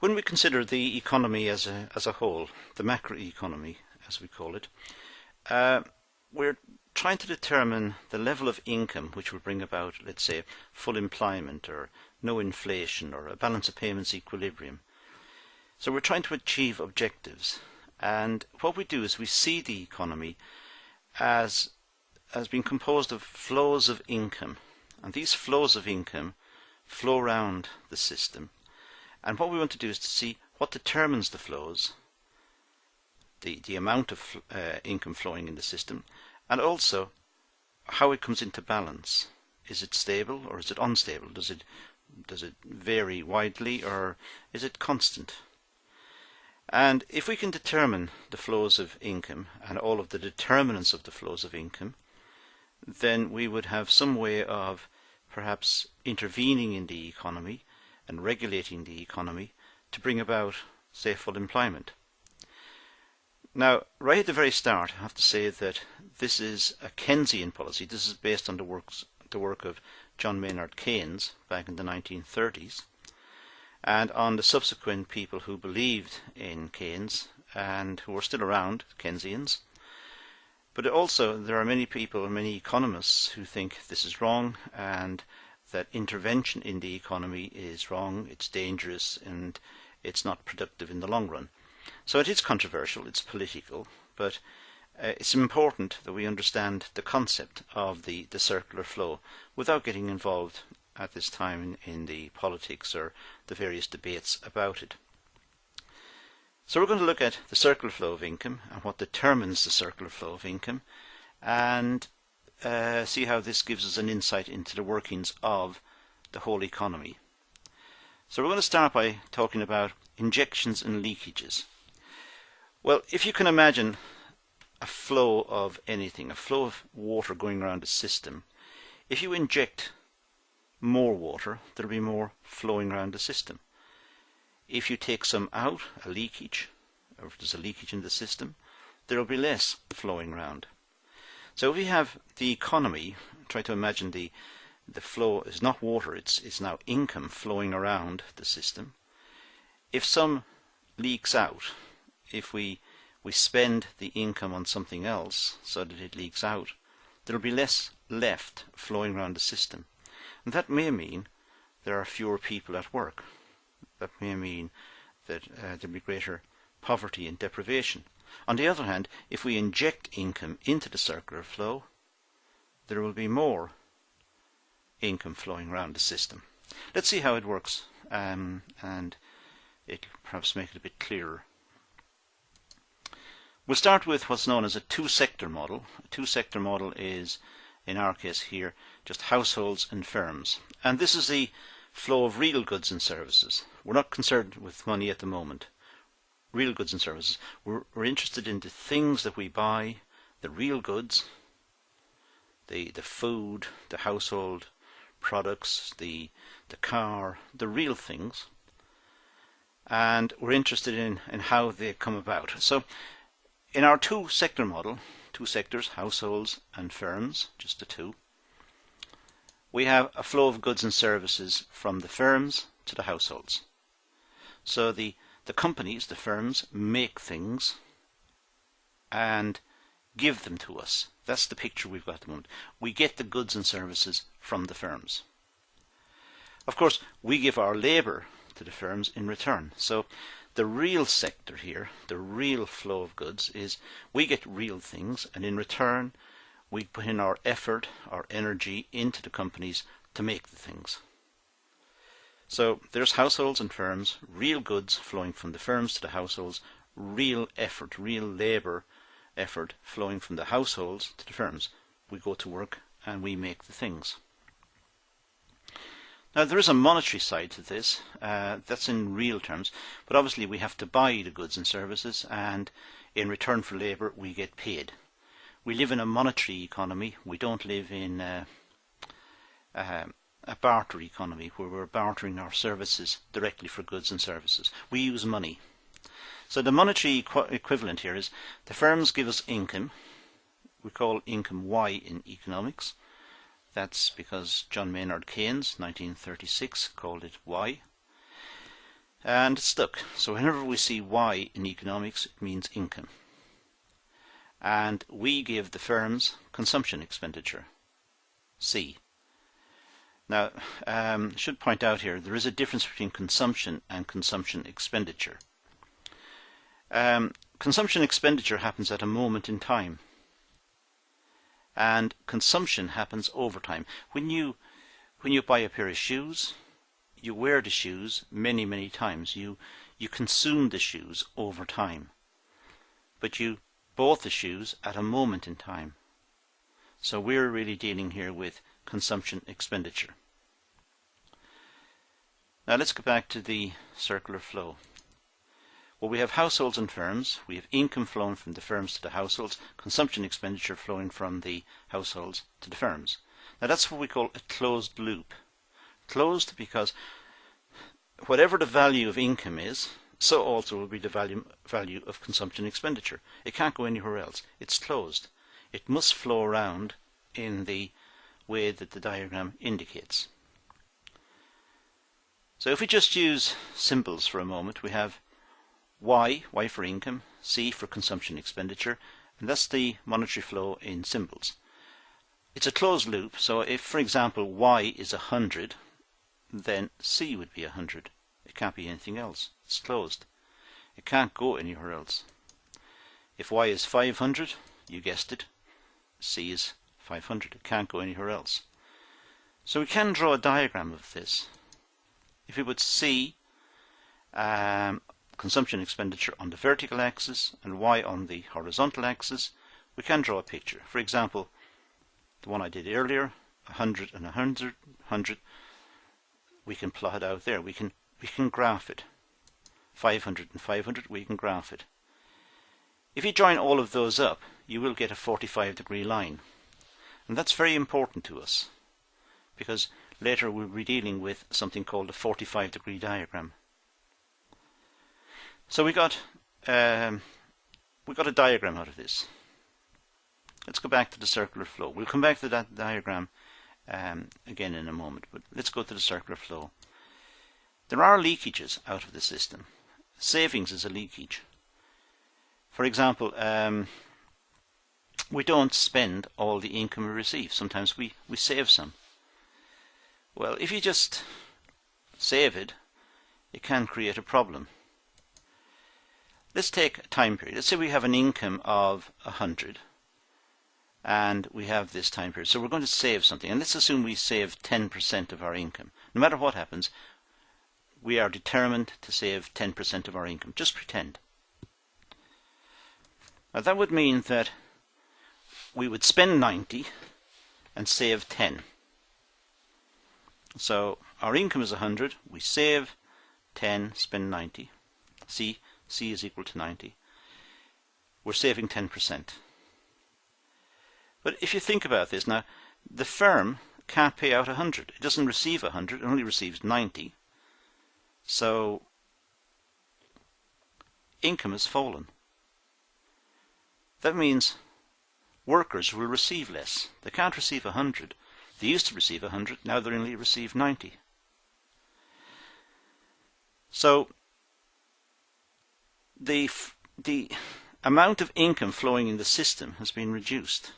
When we consider the economy as a whole, the macroeconomy as we call it, we're trying to determine the level of income which will bring about, let's say, full employment or no inflation or a balance of payments equilibrium. So we're trying to achieve objectives, and what we do is we see the economy as being composed of flows of income, and these flows of income flow around the system, and what we want to do is to see what determines the flows, the amount of income flowing in the system, and also how it comes into balance. Is it stable or is it unstable? Does it vary widely or is it constant? And if we can determine the flows of income and all of the determinants of the flows of income, then we would have some way of perhaps intervening in the economy and regulating the economy to bring about, say, full employment. Now, right at the very start, I have to say that this is a Keynesian policy. This is based on the work of John Maynard Keynes back in the 1930s, and on the subsequent people who believed in Keynes and who are still around, Keynesians. But also there are many people, many economists who think this is wrong and that intervention in the economy is wrong, it's dangerous, and it's not productive in the long run. So it is controversial, it's political, but it's important that we understand the concept of the circular flow without getting involved at this time in the politics or the various debates about it. So we're going to look at the circular flow of income and what determines the circular flow of income, and see how this gives us an insight into the workings of the whole economy. So we're going to start by talking about injections and leakages. Well, if you can imagine a flow of anything, a flow of water going around a system, if you inject more water, there will be more flowing around the system. If you take some out, a leakage, or if there's a leakage in the system, there will be less flowing around. So if we have the economy, try to imagine the flow is not water, it's now income flowing around the system. If some leaks out, if we spend the income on something else so that it leaks out, there will be less left flowing around the system. And that may mean there are fewer people at work. That may mean that there will be greater poverty and deprivation. On the other hand, if we inject income into the circular flow, there will be more income flowing around the system. Let's see how it works, and it'll perhaps make it a bit clearer. We'll start with what's known as a two-sector model. A two-sector model is, in our case here, just households and firms. And this is the flow of real goods and services. We're not concerned with money at the moment. Real goods and services. We're interested in the things that we buy, the real goods, the food, the household products, the car, the real things. And we're interested in how they come about. So in our two-sector model, two sectors, households and firms, just the two, we have a flow of goods and services from the firms to the households. So the companies, the firms, make things and give them to us. That's the picture we've got at the moment. We get the goods and services from the firms. Of course, we give our labour to the firms in return. So the real sector here, the real flow of goods, is we get real things, and in return we put in our effort, our energy into the companies to make the things. So there's households and firms, real goods flowing from the firms to the households, real effort, real labour effort flowing from the households to the firms. We go to work and we make the things. Now there is a monetary side to this, that's in real terms, but obviously we have to buy the goods and services, and in return for labour we get paid. We live in a monetary economy, we don't live in a barter economy where we're bartering our services directly for goods and services. We use money. So the monetary equivalent here is the firms give us income. We call income Y in economics. That's because John Maynard Keynes, 1936, called it Y. and it's stuck. So whenever we see Y in economics, it means income. And we give the firms consumption expenditure, C. Now, I should point out here, there is a difference between consumption and consumption expenditure. Consumption expenditure happens at a moment in time, and consumption happens over time. When you buy a pair of shoes, you wear the shoes many, many times. You consume the shoes over time, but you bought the shoes at a moment in time. So we're really dealing here with consumption expenditure. Now let's go back to the circular flow. Well, we have households and firms. We have income flowing from the firms to the households, consumption expenditure flowing from the households to the firms. Now that's what we call a closed loop. Closed because whatever the value of income is, so also will be the value of consumption expenditure. It can't go anywhere else. It's closed. It must flow around in the way that the diagram indicates. So if we just use symbols for a moment, we have Y for income, C for consumption expenditure, and that's the monetary flow in symbols. It's a closed loop, so if, for example, Y is 100, then C would be 100. It can't be anything else. It's closed. It can't go anywhere else. If Y is 500, you guessed it, C is 500. It can't go anywhere else. So we can draw a diagram of this. If we put C, consumption expenditure on the vertical axis and Y on the horizontal axis, we can draw a picture. For example, the one I did earlier, 100 and 100, 100, we can plot it out there. We can graph it. 500 and 500, we can graph it. If you join all of those up, you will get a 45-degree line. And that's very important to us, because later we'll be dealing with something called a 45-degree diagram. So we got a diagram out of this. Let's go back to the circular flow. We'll come back to that diagram again in a moment, but let's go to the circular flow. There are leakages out of the system. Savings is a leakage. For example, we don't spend all the income we receive. Sometimes we save some. Well, if you just save it, it can create a problem. Let's take a time period. Let's say we have an income of 100 and we have this time period. So we're going to save something, and let's assume we save 10% of our income. No matter what happens, we are determined to save 10% of our income. Just pretend. Now that would mean that we would spend 90 and save 10. So our income is 100, we save 10, spend 90. C is equal to 90. We're saving 10%. But if you think about this now, the firm can't pay out 100. It doesn't receive 100, it only receives 90. So income has fallen. That means workers will receive less. They can't receive 100. They used to receive 100, now they only receive 90. So the amount of income flowing in the system has been reduced.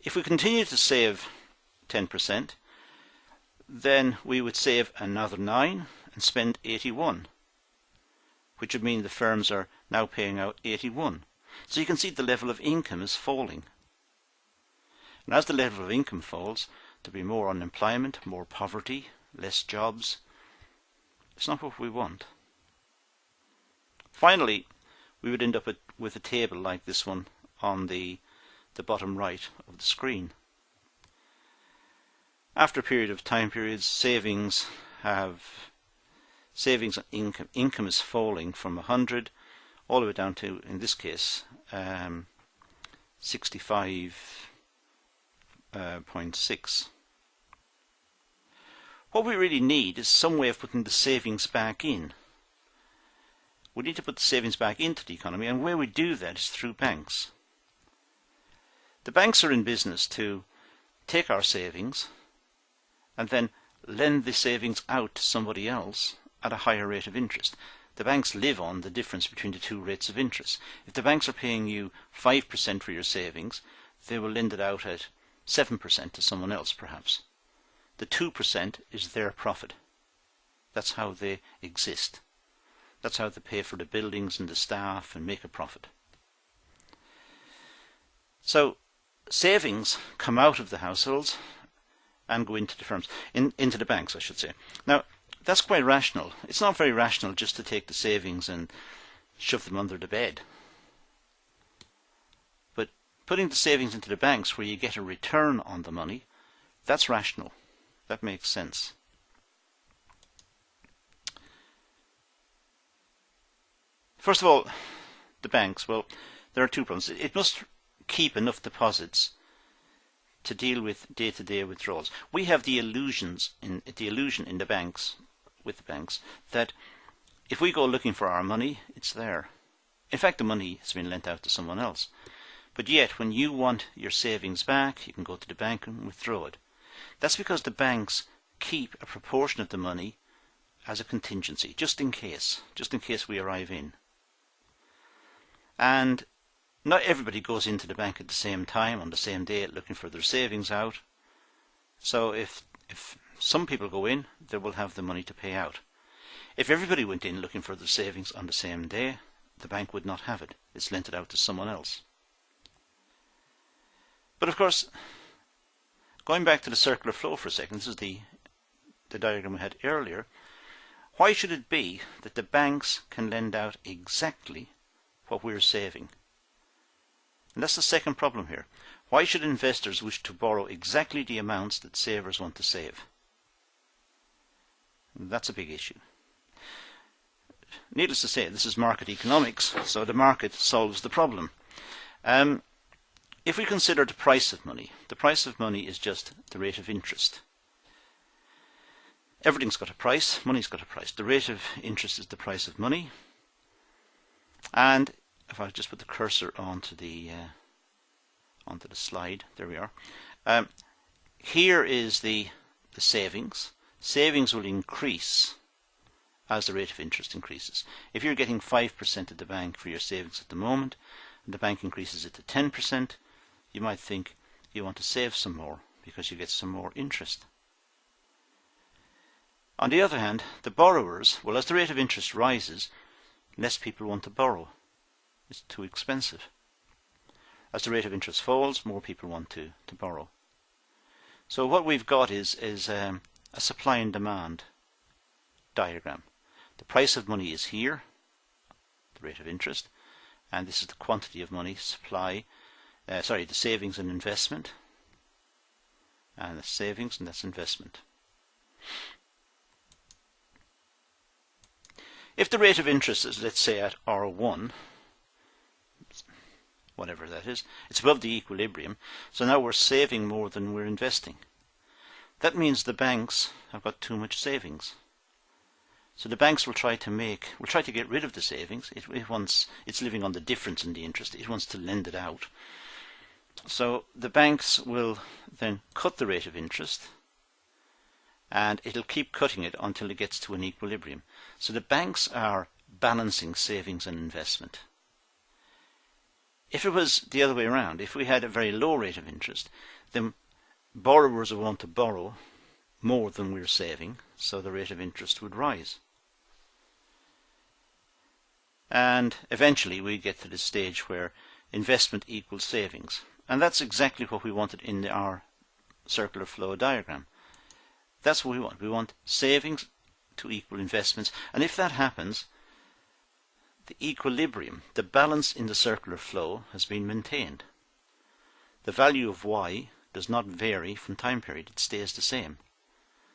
If we continue to save 10%, then we would save another 9 and spend 81, which would mean the firms are now paying out 81. So you can see the level of income is falling. And as the level of income falls, there'll be more unemployment, more poverty, less jobs. It's not what we want. Finally, we would end up with a table like this one on the bottom right of the screen. After a period of time periods, savings on income is falling from 100 all the way down to, in this case, 65.6. What we really need is some way of putting the savings back in. We need to put the savings back into the economy, and where we do that is through banks. The banks are in business to take our savings and then lend the savings out to somebody else at a higher rate of interest. The banks live on the difference between the two rates of interest. If the banks are paying you 5% for your savings, they will lend it out at 7% to someone else perhaps. The 2% is their profit. That's how they exist. That's how they pay for the buildings and the staff and make a profit. So savings come out of the households and go into the firms, into the banks, I should say. Now, that's quite rational. It's not very rational just to take the savings and shove them under the bed. But putting the savings into the banks where you get a return on the money, that's rational. That makes sense. First of all, the banks, well, there are two problems. It must keep enough deposits to deal with day-to-day withdrawals. We have the illusion in the banks, with the banks, that if we go looking for our money, it's there. In fact, the money has been lent out to someone else. But yet, when you want your savings back, you can go to the bank and withdraw it. That's because the banks keep a proportion of the money as a contingency, just in case we arrive in. And not everybody goes into the bank at the same time, on the same day, looking for their savings out. So if some people go in, they will have the money to pay out. If everybody went in looking for their savings on the same day, the bank would not have it. It's lent it out to someone else. But of course, going back to the circular flow for a second, this is the diagram we had earlier. Why should it be that the banks can lend out exactly what we're saving? And that's the second problem here. Why should investors wish to borrow exactly the amounts that savers want to save? That's a big issue. Needless to say, this is market economics, so the market solves the problem. If we consider the price of money is just the rate of interest. Everything's got a price, money's got a price. The rate of interest is the price of money. And if I just put the cursor onto the slide, there we are. Here is the savings. Savings will increase as the rate of interest increases. If you're getting 5% at the bank for your savings at the moment, and the bank increases it to 10%, you might think you want to save some more because you get some more interest. On the other hand, the borrowers, well, as the rate of interest rises, less people want to borrow. It's too expensive. As the rate of interest falls, more people want to borrow. So what we've got is a supply and demand diagram. The price of money is here, the rate of interest, and this is the quantity of money, the savings and investment, and the savings, and that's investment. If the rate of interest is, let's say, at R1, whatever that is, it's above the equilibrium, so now we're saving more than we're investing. That means the banks have got too much savings. So the banks will try to get rid of the savings. It's living on the difference in the interest. It wants to lend it out. So the banks will then cut the rate of interest, and it'll keep cutting it until it gets to an equilibrium. So the banks are balancing savings and investment. If it was the other way around, if we had a very low rate of interest, then borrowers would want to borrow more than we're saving, so the rate of interest would rise. And eventually we get to the stage where investment equals savings. And that's exactly what we wanted in our circular flow diagram. That's what we want. We want savings to equal investments. And if that happens, the equilibrium, the balance in the circular flow has been maintained. The value of y does not vary from time period. It stays the same.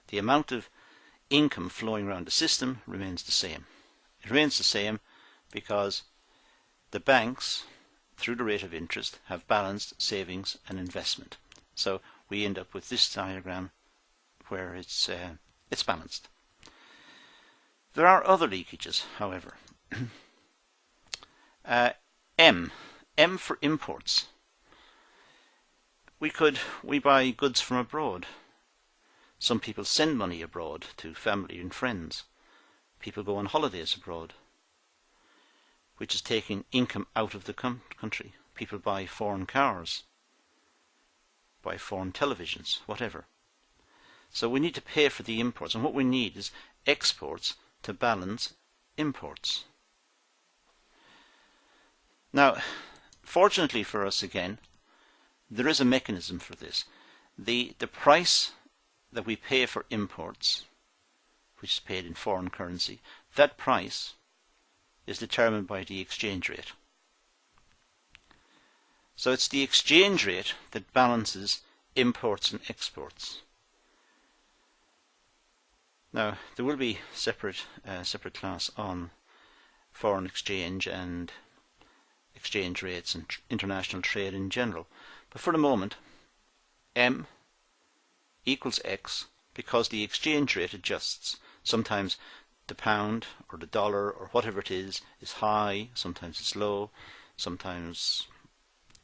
The amount of income flowing around the system remains the same. It remains the same because the banks, through the rate of interest, have balanced savings and investment. So we end up with this diagram where it's balanced. There are other leakages, however. M for imports. We buy goods from abroad. Some people send money abroad to family and friends. People go on holidays abroad, which is taking income out of the country. People buy foreign cars, buy foreign televisions, whatever. So we need to pay for the imports, and what we need is exports to balance imports. Now, fortunately for us again, there is a mechanism for this. The price that we pay for imports, which is paid in foreign currency, that price is determined by the exchange rate. So it's the exchange rate that balances imports and exports. Now, there will be separate class on foreign exchange and exchange rates and international trade in general. But for the moment, M equals X because the exchange rate adjusts. Sometimes the pound or the dollar or whatever it is high, sometimes it's low, sometimes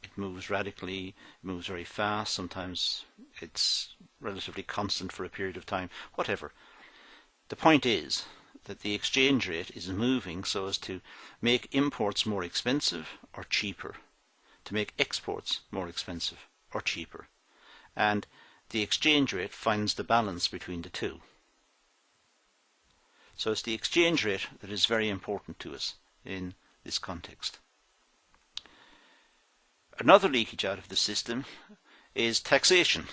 it moves radically, it moves very fast, sometimes it's relatively constant for a period of time, whatever. The point is that the exchange rate is moving so as to make imports more expensive or cheaper, to make exports more expensive or cheaper. And the exchange rate finds the balance between the two. So it's the exchange rate that is very important to us in this context. Another leakage out of the system is taxation.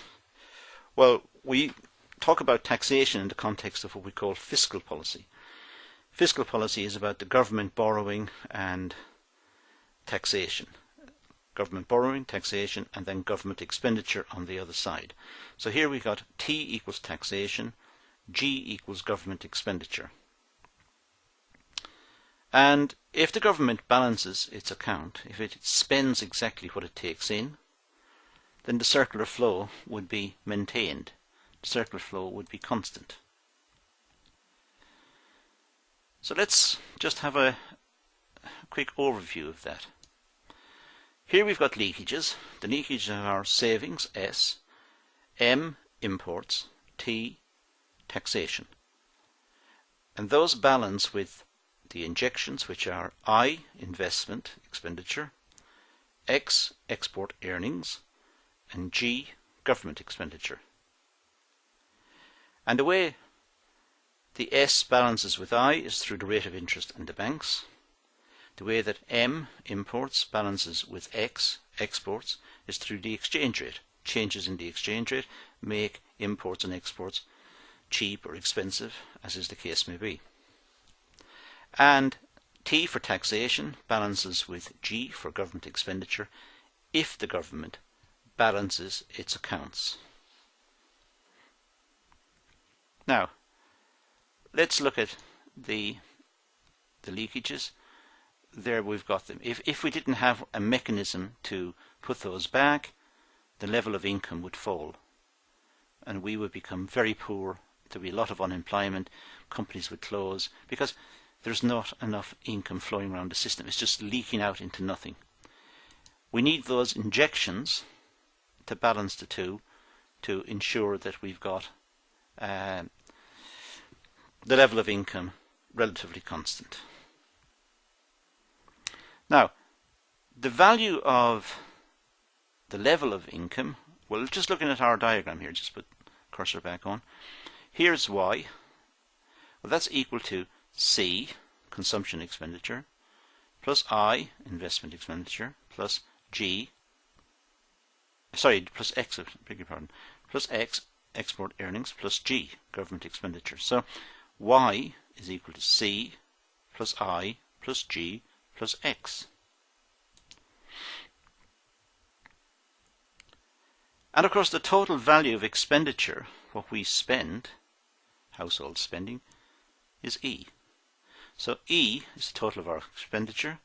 Well, we talk about taxation in the context of what we call fiscal policy. Fiscal policy is about the government borrowing and taxation. Government borrowing, taxation, and then government expenditure on the other side. So here we've got T equals taxation, G equals government expenditure. And if the government balances its account, if it spends exactly what it takes in, then the circular flow would be maintained. The circular flow would be constant. So let's just have a quick overview of that. Here we've got leakages. The leakages are savings, S, M, imports, T, taxation. And those balance with the injections, which are I, investment, expenditure, X, export earnings, and G, government expenditure. And the way the S balances with I is through the rate of interest in the banks. The way that M, imports, balances with X, exports, is through the exchange rate. Changes in the exchange rate make imports and exports cheap or expensive, as is the case may be. And T for taxation balances with G for government expenditure if the government balances its accounts. Now, let's look at the leakages. There we've got them. If we didn't have a mechanism to put those back, the level of income would fall and we would become very poor. There'd be a lot of unemployment, companies would close because there's not enough income flowing around the system. It's just leaking out into nothing. We need those injections to balance the two to ensure that we've got the level of income relatively constant. Now, the value of the level of income, well, just looking at our diagram here, just put cursor back on. Here's Y. Well, that's equal to C, consumption expenditure, plus I, investment expenditure, plus G, plus X, beg your pardon, plus X, export earnings, plus G, government expenditure. So Y is equal to C plus I plus G plus X. And of course the total value of expenditure, what we spend, household spending, is E. So E is the total of our expenditure,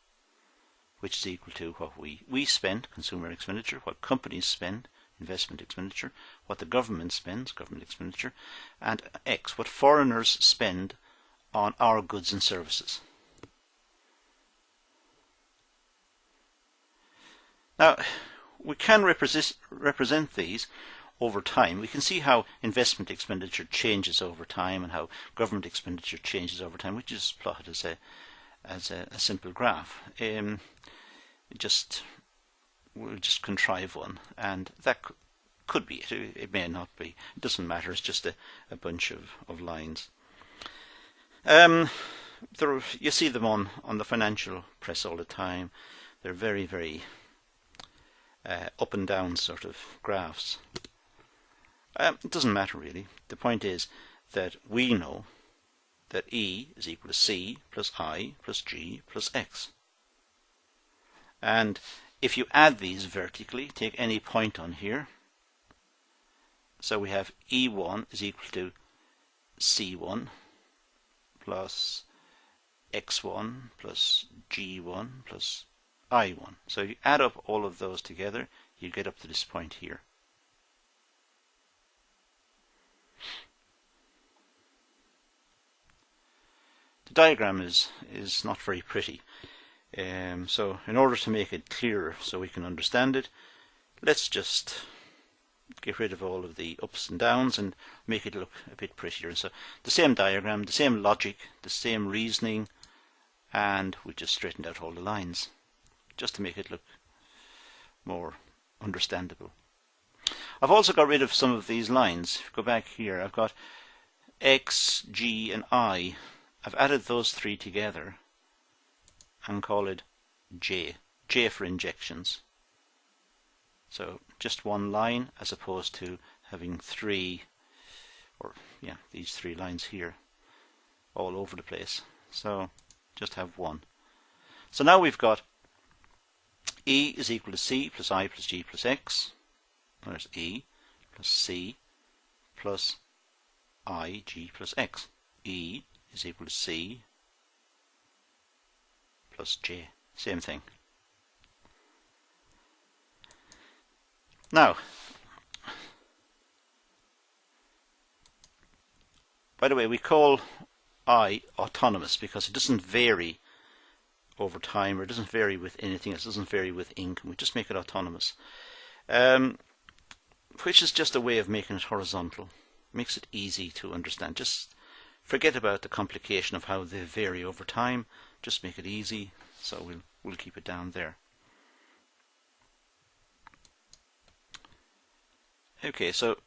which is equal to what we spend, consumer expenditure, what companies spend, investment expenditure, what the government spends, government expenditure, and X, what foreigners spend on our goods and services. Now, we can represent these over time. We can see how investment expenditure changes over time and how government expenditure changes over time, which is plotted as a simple graph. We'll just contrive one, and that could be it. It may not be. It doesn't matter. It's just a bunch of lines. You see them on the financial press all the time. They're very, very up and down sort of graphs. It doesn't matter really. The point is that we know that E is equal to C plus I plus G plus X. And if you add these vertically, take any point on here. So we have E1 is equal to C1 plus X1 plus G1 plus I1. So if you add up all of those together, you get up to this point here. The diagram is not very pretty. So in order to make it clearer so we can understand it, let's just get rid of all of the ups and downs and make it look a bit prettier. So the same diagram, the same logic, the same reasoning, and we just straightened out all the lines just to make it look more understandable. I've also got rid of some of these lines. If you go back here, I've got X, G and I. I've added those three together and call it J. J for injections. So just one line as opposed to having three, or yeah, these three lines here all over the place. So just have one. So now we've got E is equal to C plus I plus G plus X. There's E plus C plus I, G plus X. E is equal to C plus J. Same thing. Now, by the way, we call I autonomous because it doesn't vary over time, or it doesn't vary with anything else. It doesn't vary with income. We just make it autonomous, which is just a way of making it horizontal. Makes it easy to understand. Just forget about the complication of how they vary over time. Just make it easy. So we'll keep it down there. Okay, so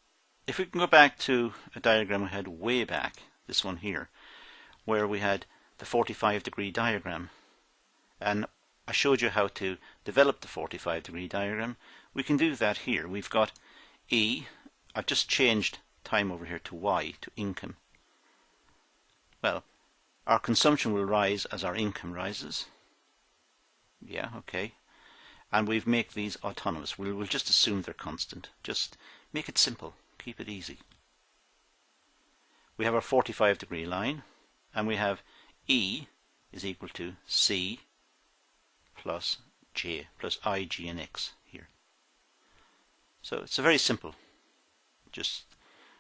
if we can go back to a diagram we had way back, this one here, where we had the 45-degree diagram, and I showed you how to develop the 45-degree diagram. We can do that here. We've got E. I've just changed time over here to Y, to income. Well, our consumption will rise as our income rises. Yeah, okay. And we've make these autonomous. We'll just assume they're constant. Just make it simple. Keep it easy. We have our 45-degree line, and we have E is equal to C plus J plus I, G and X here. So it's a very simple, just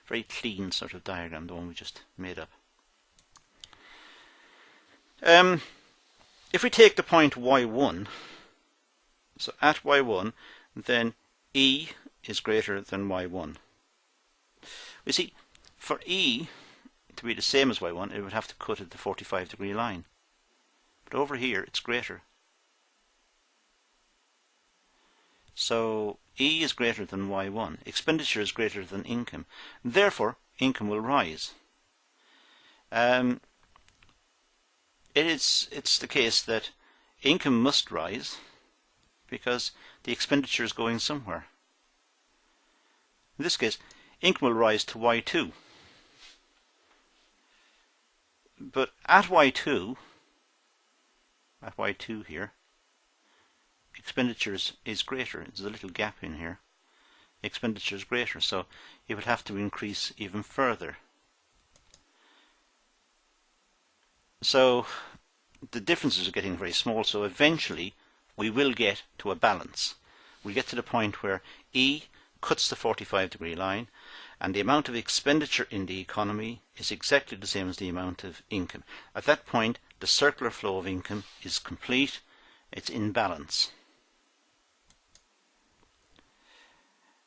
very clean sort of diagram, the one we just made up. If we take the point Y1, so at Y1, then E is greater than Y1. We see, for E to be the same as Y1, it would have to cut at the 45-degree line. But over here, it's greater. So E is greater than Y1. Expenditure is greater than income. Therefore, income will rise. It's the case that income must rise because the expenditure is going somewhere. In this case, income will rise to Y2. But at Y2 here, expenditure is greater. There's a little gap in here. Expenditure is greater, so it would have to increase even further. So the differences are getting very small, so eventually we will get to a balance. We get to the point where E cuts the 45-degree line, and the amount of expenditure in the economy is exactly the same as the amount of income. At that point, the circular flow of income is complete. It's in balance.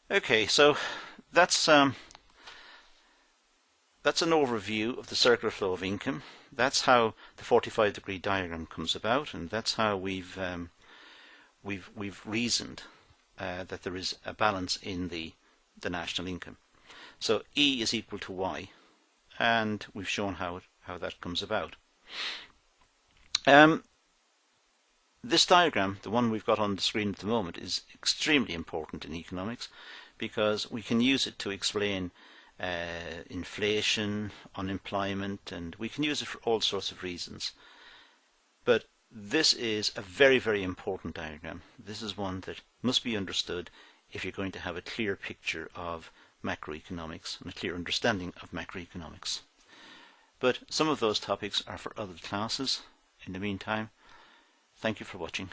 Okay, so that's an overview of the circular flow of income. That's how the 45-degree diagram comes about, and that's how we've reasoned that there is a balance in the national income. So E is equal to Y, and we've shown how that comes about. This diagram, the one we've got on the screen at the moment, is extremely important in economics because we can use it to explain inflation, unemployment, and we can use it for all sorts of reasons. But this is a very, very important diagram. This is one that must be understood if you're going to have a clear picture of macroeconomics and a clear understanding of macroeconomics. But some of those topics are for other classes. In the meantime, thank you for watching.